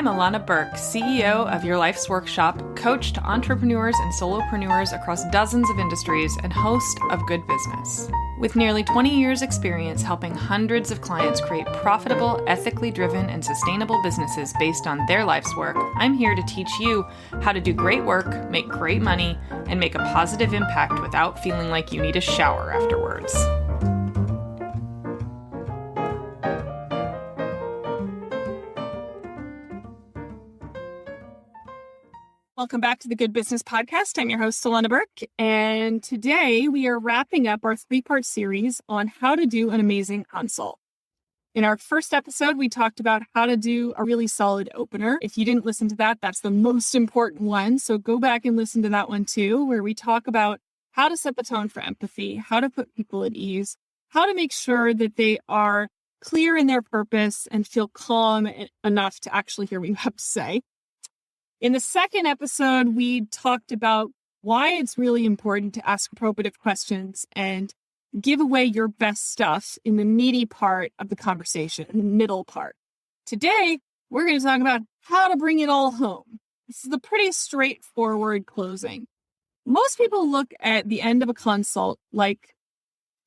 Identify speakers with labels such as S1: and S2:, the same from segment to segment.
S1: Illana Burk, CEO of Your Life's Workshop, coach to entrepreneurs and solopreneurs across dozens of industries, and host of Good Business. With nearly 20 years' experience helping hundreds of clients create profitable, ethically driven, and sustainable businesses based on their life's work, I'm here to teach you how to do great work, make great money, and make a positive impact without feeling like you need a shower afterwards. Welcome back to the Good Business Podcast. I'm your host, Illana Burk, and today we are wrapping up our three-part series on how to do an amazing consult. In our first episode, we talked about how to do a really solid opener. If you didn't listen to that, that's the most important one. So go back and listen to that one too, where we talk about how to set the tone for empathy, how to put people at ease, how to make sure that they are clear in their purpose and feel calm enough to actually hear what you have to say. In the second episode, we talked about why it's really important to ask appropriate questions and give away your best stuff in the meaty part of the conversation, in the middle part. Today, we're going to talk about how to bring it all home. This is a pretty straightforward closing. Most people look at the end of a consult like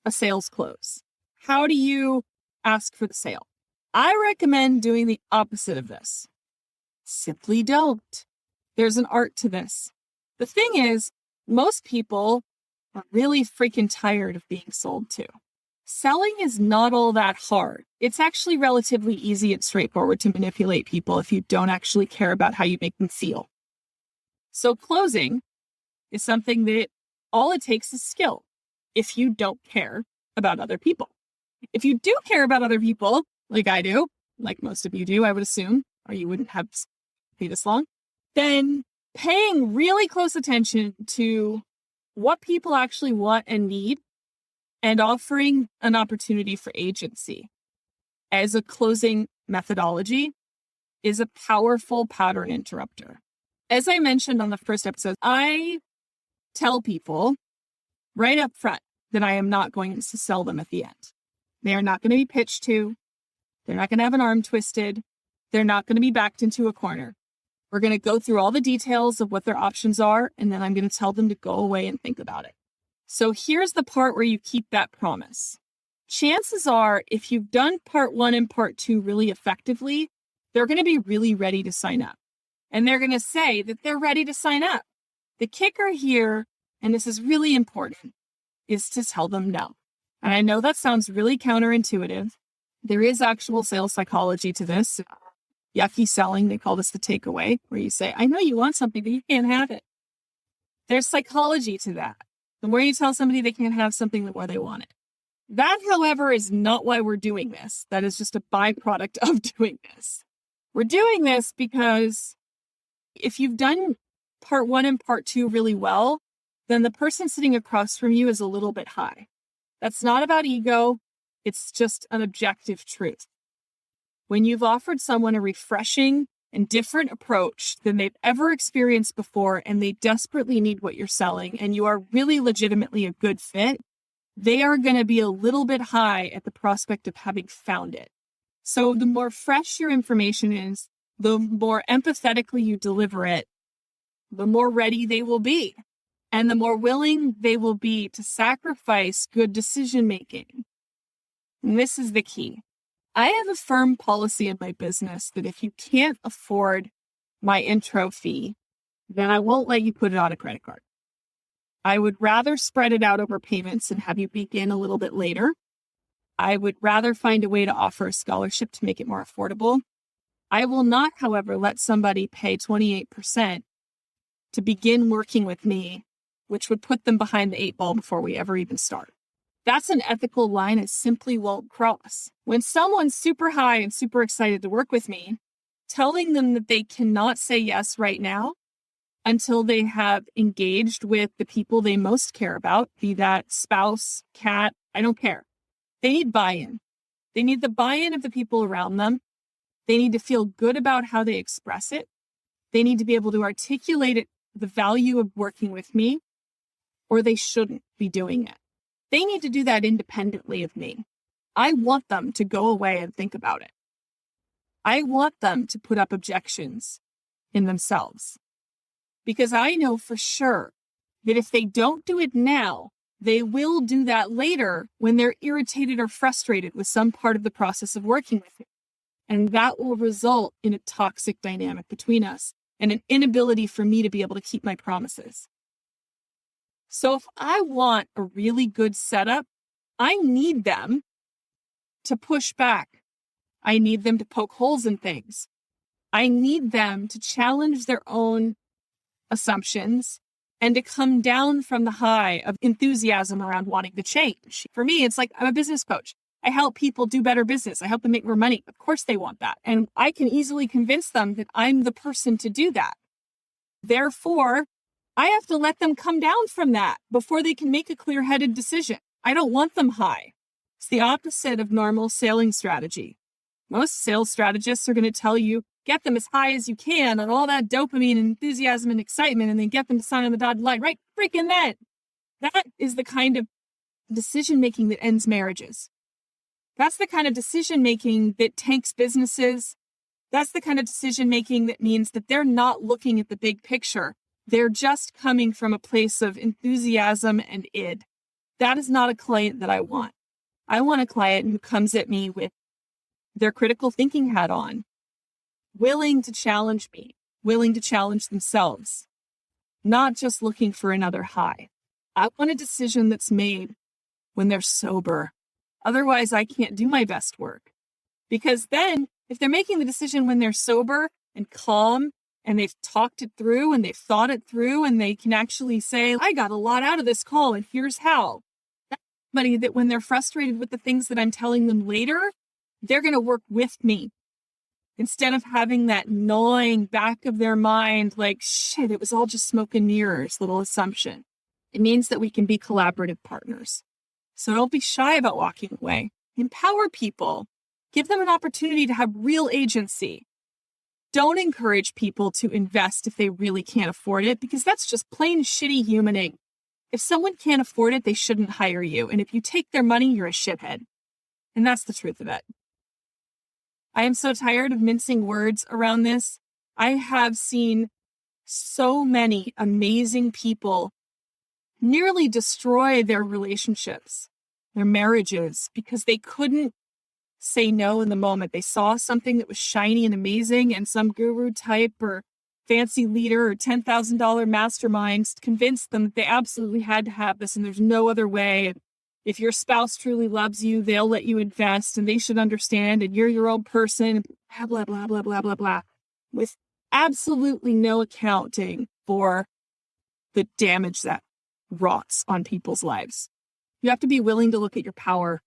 S1: a sales close. How do you ask for the sale? I recommend doing the opposite of this. Simply don't. There's an art to this. The thing is, most people are really freaking tired of being sold to. Selling is not all that hard. It's actually relatively easy and straightforward to manipulate people if you don't actually care about how you make them feel. So closing is something that all it takes is skill if you don't care about other people. If you do care about other people, like I do, like most of you do, I would assume, or you wouldn't have be this long, then paying really close attention to what people actually want and need and offering an opportunity for agency as a closing methodology is a powerful pattern interrupter. As I mentioned on the first episode, I tell people right up front that I am not going to sell them at the end. They are not going to be pitched to. They're not going to have an arm twisted. They're not going to be backed into a corner. We're going to go through all the details of what their options are, and then I'm going to tell them to go away and think about it. So here's the part where you keep that promise. Chances are, if you've done part 1 and part 2 really effectively, they're going to be really ready to sign up. And they're going to say that they're ready to sign up. The kicker here, and this is really important, is to tell them no. And I know that sounds really counterintuitive. There is actual sales psychology to this. Yucky selling, they call this the takeaway, where you say, I know you want something, but you can't have it. There's psychology to that. The more you tell somebody they can't have something, the more they want it. That, however, is not why we're doing this. That is just a byproduct of doing this. We're doing this because if you've done part 1 and part 2 really well, then the person sitting across from you is a little bit high. That's not about ego. It's just an objective truth. When you've offered someone a refreshing and different approach than they've ever experienced before, and they desperately need what you're selling, and you are really legitimately a good fit, they are going to be a little bit high at the prospect of having found it. So the more fresh your information is, the more empathetically you deliver it, the more ready they will be, and the more willing they will be to sacrifice good decision-making. And this is the key. I have a firm policy in my business that if you can't afford my intro fee, then I won't let you put it on a credit card. I would rather spread it out over payments and have you begin a little bit later. I would rather find a way to offer a scholarship to make it more affordable. I will not, however, let somebody pay 28% to begin working with me, which would put them behind the 8 ball before we ever even start. That's an ethical line I simply won't cross. When someone's super high and super excited to work with me, telling them that they cannot say yes right now until they have engaged with the people they most care about, be that spouse, cat, I don't care. They need buy-in. They need the buy-in of the people around them. They need to feel good about how they express it. They need to be able to articulate it, the value of working with me, or they shouldn't be doing it. They need to do that independently of me. I want them to go away and think about it. I want them to put up objections in themselves, because I know for sure that if they don't do it now, they will do that later when they're irritated or frustrated with some part of the process of working with me. And that will result in a toxic dynamic between us and an inability for me to be able to keep my promises. So if I want a really good setup, I need them to push back. I need them to poke holes in things. I need them to challenge their own assumptions and to come down from the high of enthusiasm around wanting to change. For me, it's like I'm a business coach. I help people do better business. I help them make more money. Of course they want that. And I can easily convince them that I'm the person to do that. Therefore, I have to let them come down from that before they can make a clear-headed decision. I don't want them high. It's the opposite of normal selling strategy. Most sales strategists are going to tell you, get them as high as you can on all that dopamine and enthusiasm and excitement, and then get them to sign on the dotted line right freaking then. That is the kind of decision-making that ends marriages. That's the kind of decision-making that tanks businesses. That's the kind of decision-making that means that they're not looking at the big picture. They're just coming from a place of enthusiasm and id. That is not a client that I want. I want a client who comes at me with their critical thinking hat on, willing to challenge me, willing to challenge themselves, not just looking for another high. I want a decision that's made when they're sober. Otherwise, I can't do my best work. Because then, if they're making the decision when they're sober and calm, and they've talked it through and they've thought it through, and they can actually say, I got a lot out of this call, and here's how. That's somebody that when they're frustrated with the things that I'm telling them later, they're going to work with me. Instead of having that gnawing back of their mind, like, shit, it was all just smoke and mirrors, little assumption. It means that we can be collaborative partners. So don't be shy about walking away. Empower people. Give them an opportunity to have real agency. Don't encourage people to invest if they really can't afford it, because that's just plain shitty humaning. If someone can't afford it, they shouldn't hire you. And if you take their money, you're a shithead. And that's the truth of it. I am so tired of mincing words around this. I have seen so many amazing people nearly destroy their relationships, their marriages, because they couldn't say no in the moment. They saw something that was shiny and amazing, and some guru type or fancy leader or $10,000 mastermind convinced them that they absolutely had to have this and there's no other way. If your spouse truly loves you, they'll let you invest and they should understand, and you're your own person, blah, blah, blah, blah, blah, blah, blah, with absolutely no accounting for the damage that rots on people's lives. You have to be willing to look at your power.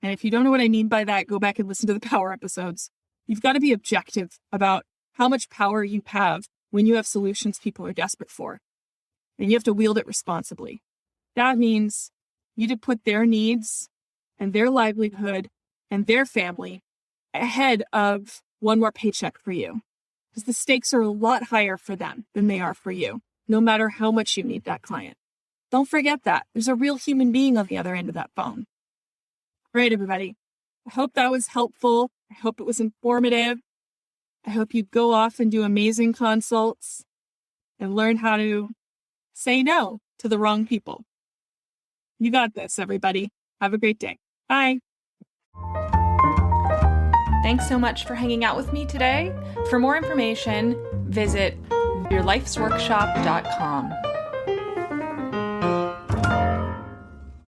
S1: And if you don't know what I mean by that, go back and listen to the power episodes. You've got to be objective about how much power you have when you have solutions people are desperate for. And you have to wield it responsibly. That means you to put their needs and their livelihood and their family ahead of one more paycheck for you. Because the stakes are a lot higher for them than they are for you, no matter how much you need that client. Don't forget that. There's a real human being on the other end of that phone. All right, everybody. I hope that was helpful. I hope it was informative. I hope you go off and do amazing consults and learn how to say no to the wrong people. You got this, everybody. Have a great day. Bye.
S2: Thanks so much for hanging out with me today. For more information, visit yourlifesworkshop.com.